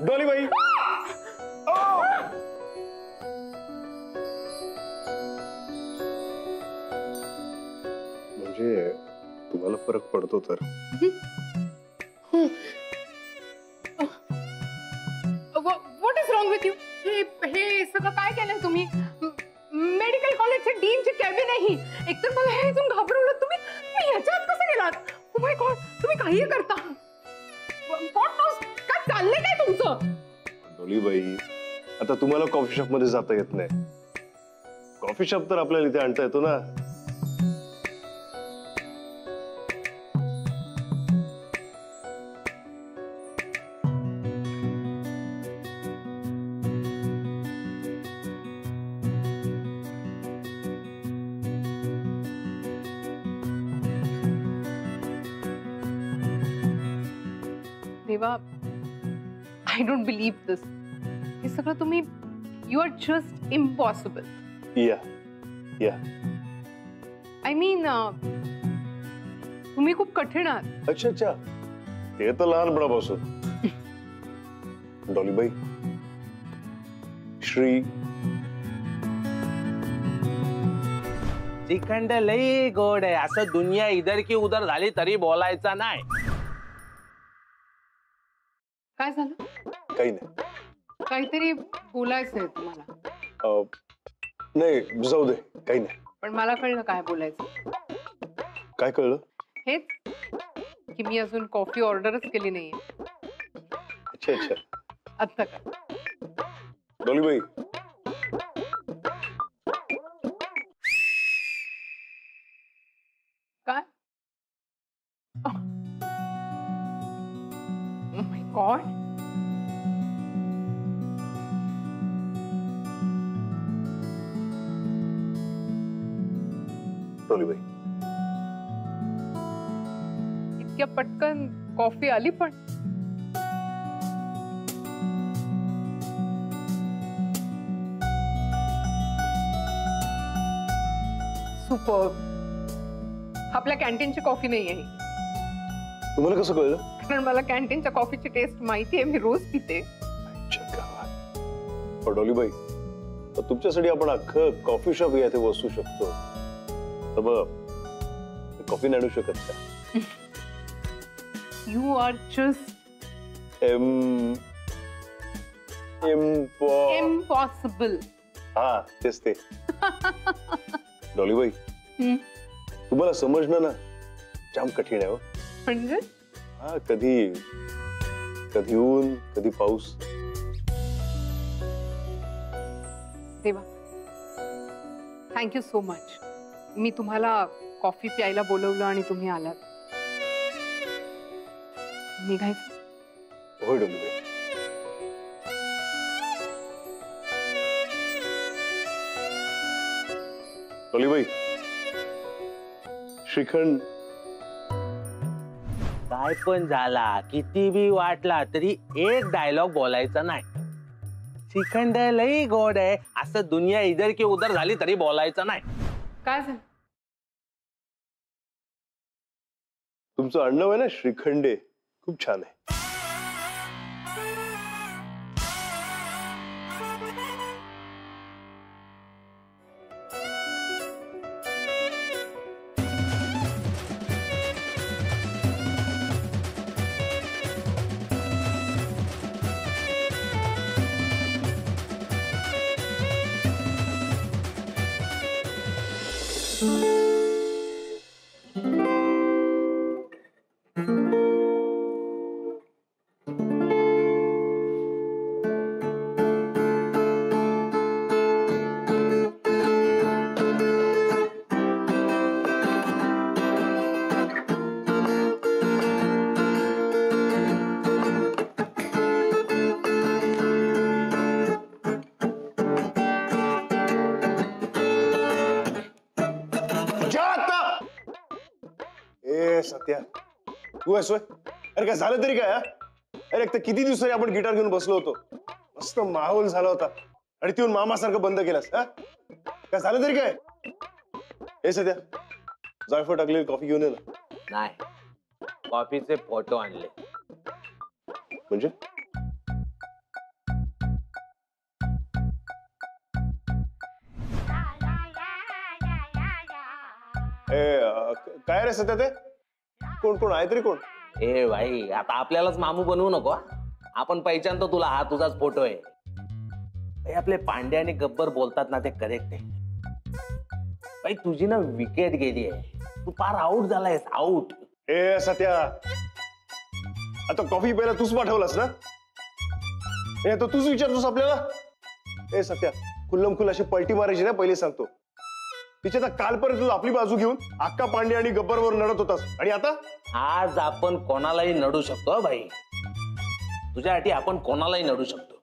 डॉलीबाई म्हणजे तुम्हाला फरक पडतो तर what is wrong with you? हे सगळं काय केलं तुम्ही? मेडिकल कॉलेजचे डीनची कॅबिन आहे ही. एकतर मला हे इथून घाबरवलं तुम्ही. मी याच्यात कसं गेलात? ओ माय गॉड, तुम्ही काही करता. व्हॉट नॉस? काय चाललंय काय तुमचं? डॉलीबाई आता तुम्हाला कॉफी शॉप मध्ये जाता येत नाही. कॉफी शॉप तर आपल्याला इथे आणता येतो ना. देवा, आय डोंट बिलीव्ह दिस. हे सगळं तुम्ही, यू आर जस्ट इम्पॉसिबल. या आय मीन तुम्ही खूप कठीण आहात. अच्छा अच्छा, ते तर लहानपणापासून. डॉलीबाई श्री श्रीखंड लई गोड आहे असं दुनिया इधर की उधर झाली तरी बोलायचा नाही. काय झालं? काही नाही. काहीतरी बोलायचंय तुम्हाला. नाही जाऊ दे, काही नाही. पण मला कळलं काय बोलायचं. काय कळलं? हेच की मी अजून कॉफी ऑर्डरच केली नाहीये. अच्छा अच्छा. आता काय? डॉलीबाई काय? Oh my God. डॉलीबाई इतक्या पटकन कॉफी आली पण? सुपर. आपल्या कॅन्टीनची कॉफी नाही आहे. तुम्हाला कसं कळलं? कारण मला कॅन्टीनच्या कॉफीची टेस्ट माहिती आहे. मी रोज पिते. डॉलीबाई तुमच्यासाठी आपण अख्खं कॉफी शॉप इथे बसू शकतो. तर मग कॉफी नाही आणू शकत का? You are just impossible. हा तेच ते. डॉलीबाई तुम्हाला समजणं ना जाम कठीण आहे. म्हणजे हा, कधी कधी ऊन कधी पाऊस. देवा, थँक्यू सो मच. मी तुम्हाला कॉफी प्यायला बोलवलं आणि तुम्ही आलात. निघायचं? होय डॉलीबाई. डॉलीबाई श्रीखंड काय पण झाला किती बी वाटला तरी एक डायलॉग बोलायचा नाही. श्रीखंड लई गोड आहे असं दुनिया इधर की उधर झाली तरी बोलायचं नाही. काय झालं? तुमचं आडनाव आहे ना श्रीखंडे, खूप छान आहे. सत्या तू आहेस होय? अरे काय झालं तरी काय? अरे एक तर किती दिवसांनी आपण गिटार घेऊन बसलो होतो, मस्त माहोल झाला होता आणि ती मामासारखं बंद केलास. काय झालं तरी काय? हे सध्या जायफळ टाकलेली कॉफी घेऊन ये ना. नाही, कॉफीचे फोटो आणले. म्हणजे काय रे सत्या ते? कोण कोण आहे तरी कोण? ए भाई, आता आपल्यालाच मामू बनवू नको हा. आपण पहिचानतो तुला, हा तुझाच फोटो आहे. भाई, आपले पांडे आणि गब्बर बोलतात ना ते करेक्ट आहे. भाई तुझी ना विकेट गेली आहे, तू फार आउट झालायस, आउट. ए सत्या, आता कॉफी प्यायला तूच पाठवलास ना? हे तर तूच विचारतोस आपल्याला? ए सत्या, खुल्लम खुल्ल अशी पलटी मारायची ना, पहिले सांगतो. तिच्या आता कालपर्यंत तू आपली बाजू घेऊन अक्का पांडे आणि गब्बरवर लढत होतास, आणि आता आज आपण कोणालाही नडू शकतो हं भाई. तुझ्यासाठी आपण कोणालाही नडू शकतो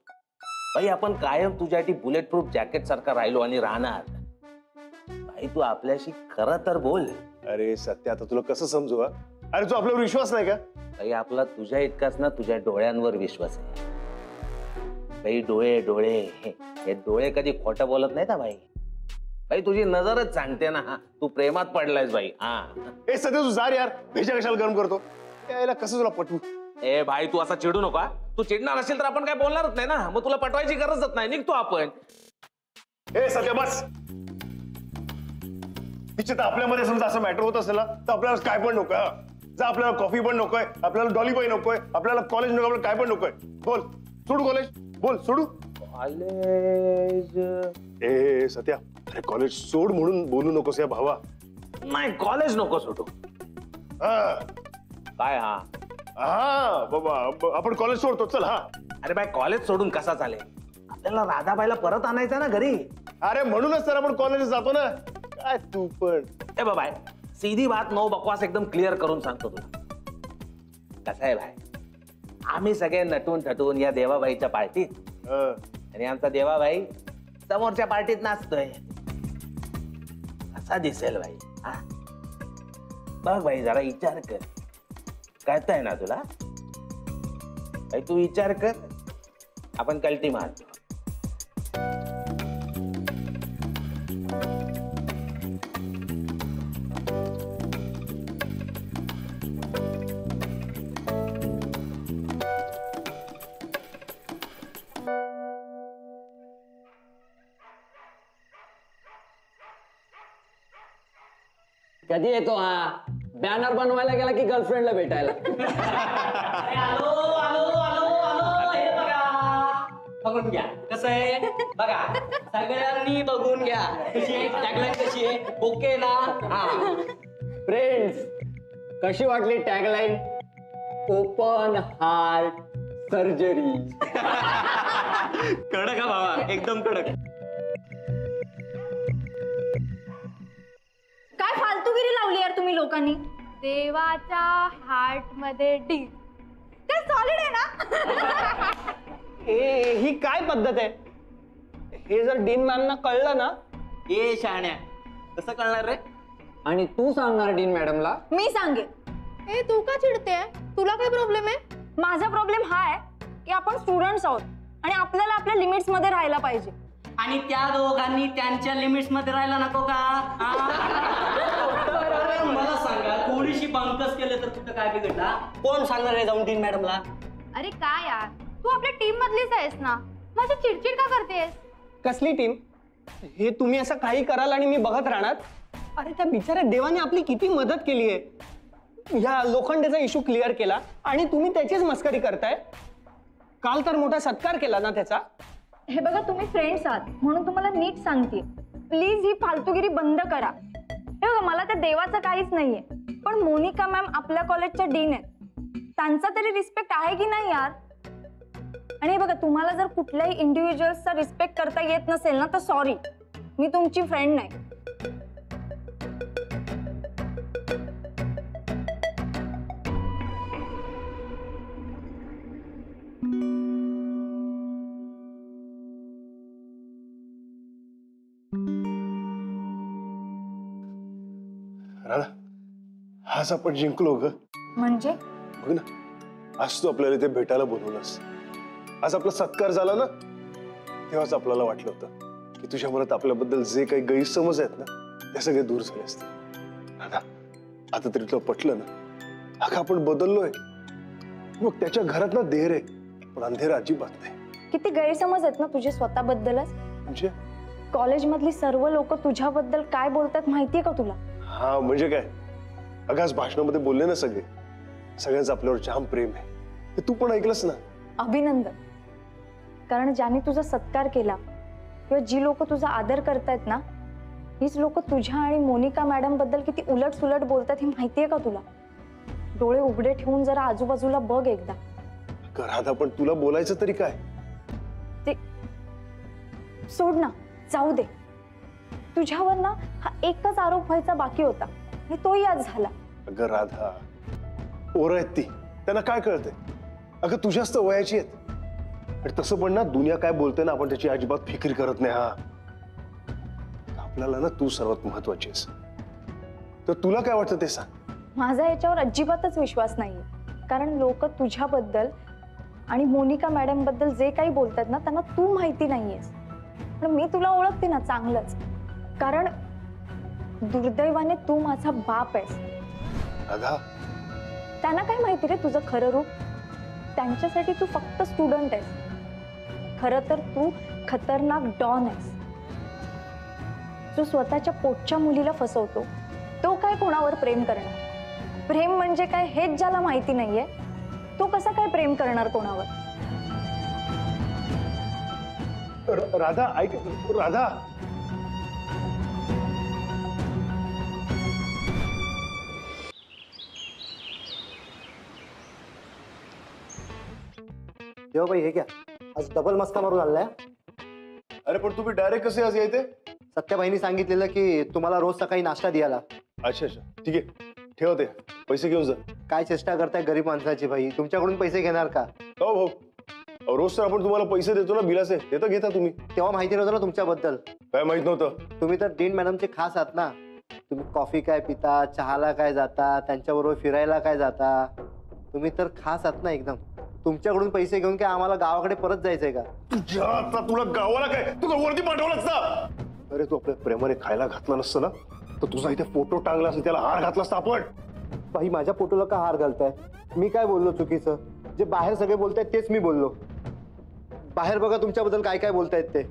भाई. आपण कायम तुझ्यासाठी बुलेट प्रूफ जॅकेट सारखा राहिलो आणि राहणार. भाई तू आपल्याशी खरं तर बोल. अरे सत्या, आता तुला कसं समजू? हा? अरे तू आपल्यावर विश्वास नाही का? भाई आपला तुझ्या इतकाच ना तुझ्या डोळ्यांवर विश्वास आहे. भाई डोळे डोळे, हे डोळे कधी खोटं बोलत नाही का भाई? भाई तुझी नजरच सांगते ना, तू प्रेमात पडलायस भाई. हा ए सध्या तू जा रे यार, भेजा कशाला गरम करतो? यायला कसं तुला पटवू? ए भाई तू असा चिडू नका. तू चिडणार असेल तर आपण काय बोलणारच नाही ना, मग तुला पटवायची गरजच नाही, निघतो आपण. ए सध्या बस. तिच्या तर आपल्यामध्ये समजा असं मॅटर होत असेल ना, तर आपल्याला काय पण नकोय. हा? जा, आपल्याला कॉफी पण नकोय, आपल्याला डॉलीबाई नकोय, आपल्याला कॉलेज नको, आपल्याला काय पण नकोय. बोल, सोडू कॉलेज? बोल, सोडू कॉलेज? ए सत्या, अरे कॉलेज सोड म्हणून बोलू नकोस या भावा. नाही, कॉलेज नको सोडू. हा काय? हा हा बाबा, आपण कॉलेज सोडतो, चल. हा अरे बाय, कॉलेज सोडून कसा चालेल? आपल्याला राधाबाईला परत आणायचं ना घरी. अरे म्हणूनच तर आपण कॉलेज जातो ना. काय तू पण. ए बाबा, सीधी बात, नो बकवास, एकदम क्लिअर करून सांगतो तुला. कसं आहे भाई, आम्ही सगळे नटून थटून या देवाबाईच्या पार्टीत, हा. आणि आमचा देवाबाई समोरच्या पार्टीत नाचतोय. कसा दिसेल भाई? हा? बघ भाई, जरा विचार कर. कळतंय ना तुला? भाई तू विचार कर, आपण कल्टी मारतो. कधी येतो हा? बॅनर बनवायला गेला की गर्लफ्रेंडला भेटायला? आलो आलो आलो आलो, हे बघा, बघून घ्या कसं आहे बघा, सगळ्यांनी बघून घ्या. कशी आहे टॅगलाईन, कशी आहे? ओके ना? हा. फ्रेंड्स, कशी वाटली टॅगलाईन? Open heart surgery. कडक हा बाबा, एकदम कडक. काय फालतूगिरी लावली यार तुम्ही लोकांनी. देवाच्या हार्ट मध्ये डी, ते सॉलिड आहे ना? ही काय पद्धत आहे? हे जर डीन मॅमना कळलं ना? ए शाण्या, कसं कळणार रे? आणि तू सांगणार डीन मॅडमला? मी सांगेन. ए तू का चिडते? तुला काय प्रॉब्लेम आहे? माझा प्रॉब्लेम हा आहे की आपण स्टुडंट्स आहोत आणि आपल्याला आपल्या लिमिट्स मध्ये राहायला पाहिजे. आणि त्या दोघांनी त्यांच्या लिमिट्स मध्ये राहायला नको का? मला सांगा, थोडीशी बंकस केलं तर कुठं काय बिघडला? कोण सांगणार आहे जाऊन डीन मॅडमला? अरे काय यार, तू आपल्या टीम मधलीच आहेस ना, माझी चिडचिड का करतेस? कसली टीम? हे तुम्ही असं काही कराल आणि मी बघत राहणार? अरे त्या बिचाऱ्या देवाने आपली किती मदत केली आहे. ह्या लोखंडेचा इश्यू क्लिअर केला आणि तुम्ही त्याचीच मस्करी करताय. काल तर मोठा सत्कार केला ना त्याचा. हे बघा, तुम्ही फ्रेंड्स आहात म्हणून तुम्हाला नीट सांगते, प्लीज ही फालतूगिरी बंद करा. हे बघा, मला त्या देवाचं काहीच नाहीये, पण मोनिका मॅम आपल्या कॉलेजच्या डीन आहेत, त्यांचा तरी रिस्पेक्ट आहे की नाही यार? आणि हे बघा, तुम्हाला जर कुठल्याही इंडिव्हिज्युअल्सचा रिस्पेक्ट करता येत नसेल ना, तर सॉरी, मी तुमची फ्रेंड नाही. राधा, आज आपण जिंकलो ग. म्हणजे बघ ना, आज तू आपल्याला इथे भेटायला बोलवलंस. आज आपला सत्कार झाला ना, तेव्हाच आपल्याला वाटलं होतं की तुझ्या मनात आपल्याबद्दल जे काही गैरसमज आहेत ना, ते सगळे दूर झाले असते. राधा, आता तरी तुला पटलं ना? अगं आपण बदललोय. मग त्याच्या घरात ना देर आहे, पण अंधेर अजिबात नाही. किती गैरसमज आहेत ना तुझे स्वतःबद्दलच. म्हणजे? कॉलेजमधली सर्व लोक तुझ्याबद्दल काय बोलतात माहितीये का तुला? हा म्हणजे काय? अगं आज भाषणामध्ये बोलले ना सगळ्यांचं आपल्यावर जाम प्रेम आहे. ते तू पण ऐकलंस ना. अभिनंदन. कारण ज्याने तुझा सत्कार केला किंवा जी लोक तुझा आदर करतायत ना, हीच लोक तुझ्या आणि मोनिका मॅडम बद्दल किती उलट सुलट बोलतात हे माहितीये का तुला? डोळे उघडे ठेवून जरा आजूबाजूला बघ एकदा. राधा पण तुला बोलायचं तरी काय? ते सोड ना, जाऊ दे. तुझ्यावर ना हा एकच आरोप व्हायचा बाकी होता आणि तोही आज झाला. अगं राधा, पोरं आहेत ती, त्यांना काय कळतंय? अगं तुझ्याच तर वयाची आहेत. आणि तसं पण ना दुनिया काय बोलते ना आपण त्याची अजिबात फिकीर करत नाही. हा आपल्याला ना तू सर्वात महत्वाची आहेस. तर तुला काय वाटतं ते सांग. माझा याच्यावर अजिबातच विश्वास नाहीये. कारण लोक तुझ्याबद्दल आणि मोनिका मॅडम बद्दल जे काही बोलतात ना त्यांना तू माहिती नाहीयेस. पण मी तुला ओळखते ना चांगलंच. कारण दुर्दैवाने तू माझा बाप आहेस. राधा, त्यांना काय माहिती रे तुझं खरं रूप? त्यांच्यासाठी तू फक्त स्टुडंट आहेस. खरं तर तू खतरनाक डॉन आहेस, जो स्वतःच्या पोटच्या मुलीला फसवतो. तो काय कोणावर प्रेम करणार? प्रेम म्हणजे काय हेच ज्याला माहिती नाहीये तो कसा काय प्रेम करणार कोणावर? राधा ऐक. राधा, देवा भाई हे घ्या, आज डबल मस्का मारून आलाय. अरे पण तुम्ही डायरेक्ट कसे आज येते? सत्याबाईंनी सांगितलेलं की तुम्हाला रोज सकाळी नाश्ता द्यायला. अच्छा अच्छा, ठीक आहे, ठेवते. पैसे घेऊन जा. काय चेष्टा करताय गरीब माणसाची भाई, तुमच्याकडून पैसे घेणार का? हो भाऊ, रोज तर आपण तुम्हाला पैसे देतो ना बिलाचे, ते तर घेता तुम्ही. तेव्हा माहिती नव्हतं ना तुमच्याबद्दल. काय माहित नव्हतं? तुम्ही तर डीन मॅडमचे खास आहात ना. तुम्ही कॉफी काय पिता, चहाला काय जाता, त्यांच्याबरोबर फिरायला काय जाता. तुम्ही तर खास आहात ना एकदम. तुमच्याकडून पैसे घेऊन काय आम्हाला गावाकडे परत जायचंय का? तुझ्या आता तुला गावाला काय तुझा वरती पाठवलंच ना. अरे तू आपल्या प्रेमाने खायला घातला नसतं ना तर तुझा इथे फोटो टांगला असता, त्याला हार घातला असता आपण. भाई माझ्या फोटोला का हार घालताय? मी काय बोललो चुकीचं? जे बाहेर सगळे बोलतायत तेच मी बोललो. बाहेर बघा तुमच्याबद्दल काय काय बोलतायत ते.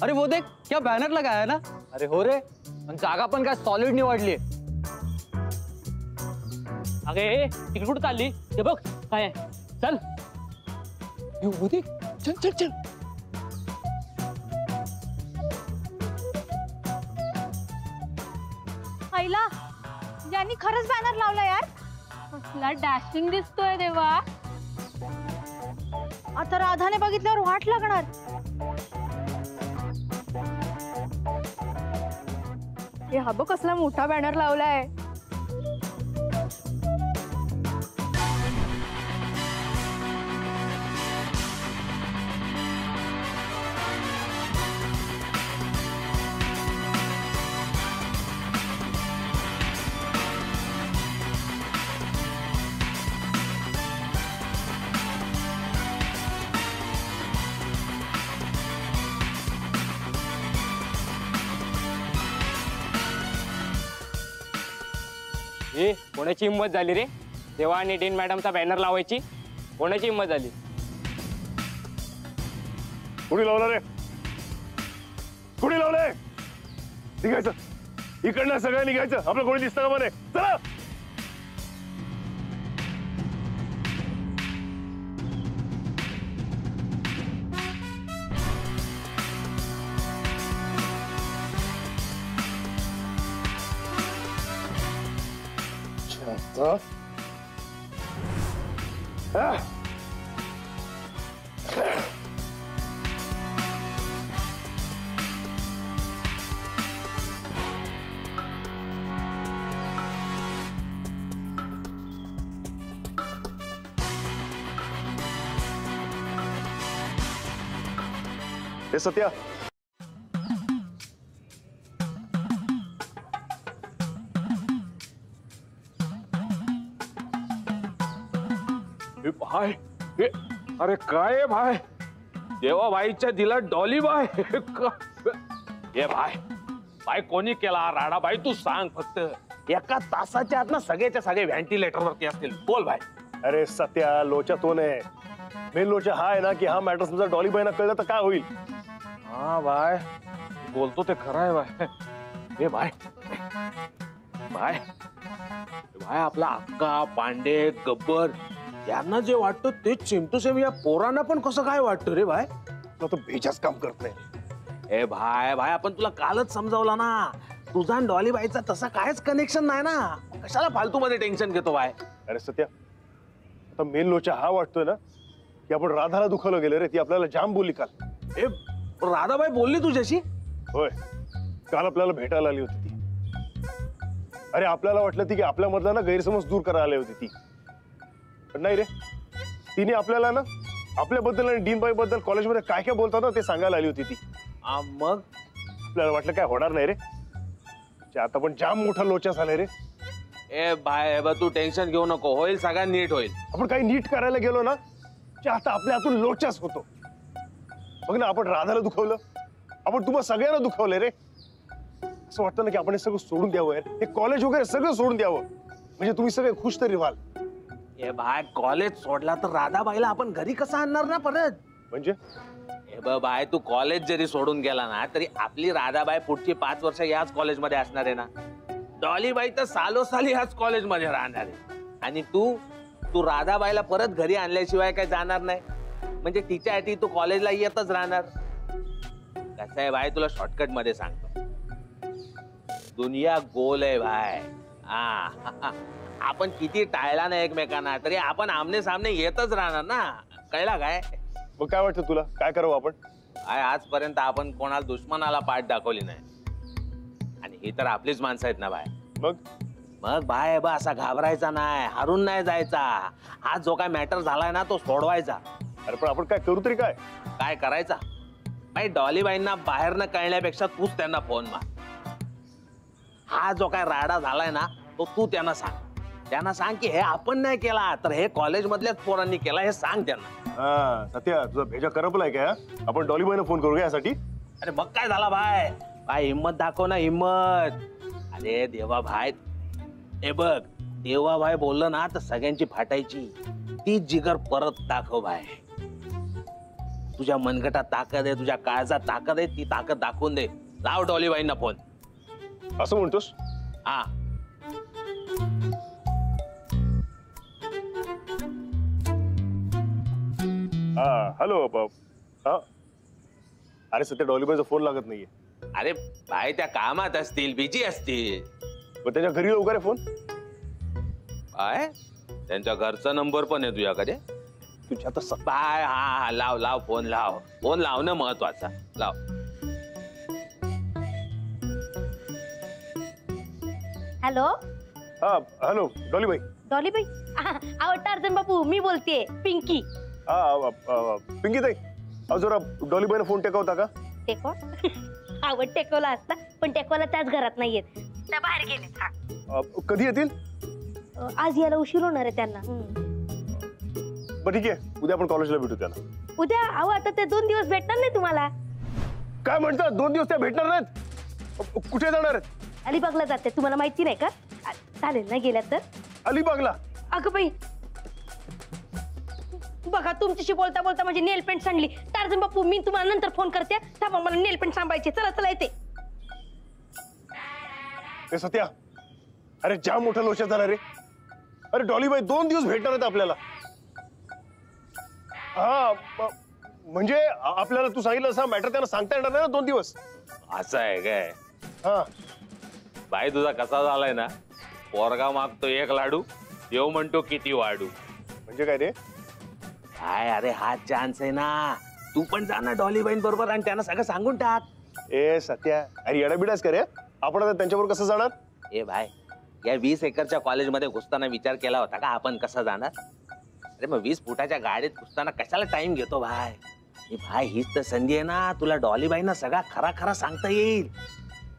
अरे वो देख, क्या बैनर लगाया है ना. अरे हो रे, पण जागा पण काय सॉलिड निवडली. अगे तिकडे कुठं चालली ते बघ काय आहे. चल वो देख, चल चल चल. आईला यांनी खरंच बॅनर लावला यार. कसला डॅशिंग दिसतोय देवा. आता राधाने बघितल्यावर वाट लागणार. हे हा बघ कसला मोठा बॅनर लावलाय. हे कोणाची हिंमत झाली रे तेव्हा आणि डीन मॅडमचा बॅनर लावायची? कोणाची हिंमत झाली? कुणी लावलं रे? कुणी लावलंय? निघायचं इकडनं, सगळं निघायचं. आपलं कोणी दिसतं का म्हणे? चला. हे सत्या, भाई हे, अरे काय आहे भाई? देवा बाईच्या दिला डॉली बाय. हे भाई, बाय कोणी केला राडा बाई? तू सांग फक्त. एका तासाच्या आत ना सगळ्याच्या सगळे व्हेंटिलेटर वरती असतील. बोल भाई. अरे सत्या लोचा तो नाही, मेन लोचा हा आहे ना की हा मॅटर समजा डॉली बाईना कळलं तर काय होईल. हा बाय बोलतो ते खरं आहे बाय. ए बाय बाय बाय आपला अक्का पांडे गब्बर यांना जे वाटतं तेच सेम टू सेम या पोरांना पण कसं काय वाटतं रे बाय. तो भेजाच काम करत नाही. ए भाय भाय आपण तुला कालच समजावला ना तुझा आणि डॉली बाईचा तसा कायच कनेक्शन नाही ना. कशाला फालतू मध्ये टेन्शन घेतो बाय. अरे सत्या आता मेन लोचा हा वाटतोय ना की आपण राधाला दुखावलं गेलं रे. ती आपल्याला जाम बोलली काल. ए राधाबाई बोलली तुझ्याशी. होय काल आपल्याला भेटायला आली होती ती. अरे आपल्याला वाटलं ती की आपल्यामधला ना गैरसमज दूर करायला आली होती ती. पण नाही रे तिने आपल्याला ना आपल्याबद्दल आणि डीन बाई बद्दल कॉलेजमध्ये काय काय बोलतात ना ते सांगायला आली होती ती. मग आपल्याला वाटलं काय होणार नाही रे. आता पण जाम मोठा लोचा झालाय रे. ए बाय तू टेन्शन घेऊ नको होईल सगळं नीट होईल. आपण काही नीट करायला गेलो ना आता आपल्या हातून लोचाच होतो. बघ ना आपण राधाला दुखवलं आपण तुम्हाला सगळ्यांना दुखवलंय रे. असं वाटतं ना की आपण हे सगळं सोडून द्यावं यार. हे कॉलेज वगैरे सगळं सोडून द्यावं म्हणजे तुम्ही सगळे खुश तरी व्हाल. ए बाय कॉलेज सोडला तर राधाबाईला आपण घरी कसं आणणार ना परत. म्हणजे हे बाय तू कॉलेज जरी सोडून गेला ना तरी आपली राधाबाई पुढची 5 वर्ष याच कॉलेजमध्ये असणार आहे ना. डॉलीबाई तर सालोसाली याच कॉलेजमध्ये राहणार आहे. आणि तू राधाबाईला परत घरी आणल्याशिवाय काय जाणार नाही. म्हणजे तिच्यासाठी तू कॉलेजला येतच राहणार. कसं आहे भाई तुला शॉर्टकट मध्ये सांगतो. दुनिया गोल आहे भाई. आपण किती टाळला ना एकमेकांना तरी आपण आमने सामने येतच राहणार ना. कळला काय. मग काय वाटतं तुला काय करावं आपण. आजपर्यंत आपण कोणाला दुश्मनाला पाठ दाखवली नाही आणि ही तर आपलीच माणसं आहेत ना बाय. मग बाय असा घाबरायचा नाही हारून नाही जायचा. हा जो काय मॅटर झालाय ना तो सोडवायचा. अरे पण आपण काय करू तरी काय करायचा बाई. डॉलीबाईंना बाहेर न कळण्यापेक्षा तूच त्यांना फोन मार. हा जो काय राडा झालाय ना तो तू त्यांना सांग. त्यांना सांग की हे आपण नाही केला तर हे कॉलेज मधल्याच पोरांनी केला हे सांग त्यांना. सत्या तुझा भेजा करपलाय काय. आपण डॉलीबाईना फोन करू का यासाठी. अरे मग काय झाला भाय. हिम्मत दाखव ना हिम्मत. अरे देवा भाई हे बघ देवा भाई बोललं ना तर सगळ्यांची फाटायची. ती जिगर परत दाखव भाई. तुझ्या मनगटात ताकद आहे तुझ्या काळजात ताकद आहे ती ताकद दाखवून दे. लाव डॉलीबाईंना फोन. असं म्हणतोस. हा हॅलो अरे सध्या डॉलीबाईचा फोन लागत नाहीये. अरे भाई त्या कामात असतील बिझी असतील. मग त्याच्या घरी लवकर आहे फोन. काय त्यांच्या घरचा नंबर पण आहे तुझ्याकडे. तुझ्या तर बाय हा लाव फोन लावणं महत्वाचा. लाव. Hello hello डॉलीबाई. डॉलीबाई आवडता अर्जुन बापू मी बोलतेय पिंकी. पिंकी ताई जरा डॉलीबाईना फोन टेकवता का. टेको आवड टेकवला असता पण टेकवला त्याच घरात नाहीयेत. त्या बाहेर गेले. कधी येतील. आज यायला उशीर होणार आहे त्यांना. बरं ठीक आहे उद्या आपण कॉलेजला भेटू त्यांना. उद्या अहो आता ते 2 दिवस भेटणार नाही तुम्हाला. काय म्हणतात 2 दिवस त्या भेटणार नाहीत. कुठे जाणार आहेत. अलिबागला जाते तुम्हाला माहिती नाही का. चालेल ना गेल्या तर. अलिबागला. अगं बाई बघा तुमच्याशी बोलता बोलता माझी नेल पेंट सांडली. टार्झन बापू मी तुम्हाला नंतर फोन करते. थांबा मला नेल पेंट सांभाळायचे. चला येते. सत्या अरे जाम मोठा लोचा झाला रे. अरे डॉलीबाई 2 दिवस भेटणार आहेत आपल्याला. म्हणजे आपल्याला तू सांगितलं असं मॅटर त्यांना सांगता येणार नाही ना 2 दिवस. असं आहे काय. बाई तुझा कसा झालाय ना. पोरगा मागतो 1 लाडू येऊ म्हणतो किती वाढू. म्हणजे काय रे. काय अरे हा चान्स आहे ना. तू पण जा ना डॉलीबाईन बरोबर आणि त्यांना सगळं सांगून टाक. ए सत्या अरे येडाबिडाच करे. आपण आता त्यांच्याबरोबर कसं जाणार. ए भाई या 20 एकरच्या कॉलेजमध्ये घुसताना विचार केला होता का आपण कसं जाणार. अरे मग 20 फुटाच्या गाडीत घुसताना कशाला टाइम घेतो भाई. भाई हीच तर संधी आहे ना तुला डॉलीबाईंना सगळा खरा सांगता येईल.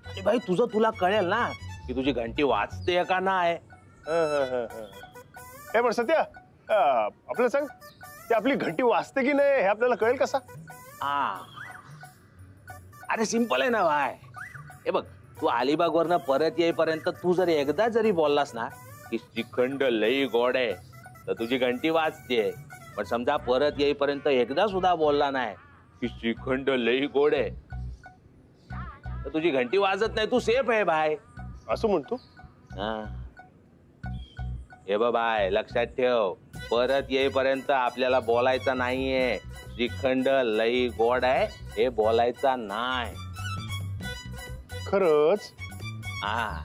अरे भाई तुला कळेल ना की तुझी घंटी वाजते का नाही. पण सत्या आपल्याला सांग ते आपली घंटी वाजते की नाही हे आपल्याला कळेल कसा. अरे सिंपल आहे ना भाई. हे बघ तू अलिबाग वरनं परत येईपर्यंत तू जरी एकदा जरी बोललास ना की श्रीखंड लई गोड आहे तर तुझी घंटी वाजते. पण समजा परत येईपर्यंत एकदा सुद्धा बोलला नाही की श्रीखंड लई गोड आहे, तर तुझी घंटी वाजत नाही, तू सेफ आहे भाई. असं म्हणतो. हा. हे बघ बाय, लक्षात ठेव, परत येईपर्यंत आपल्याला बोलायचं नाहीये श्रीखंड लई गोड आहे हे बोलायचा नाही. खरंच? हा.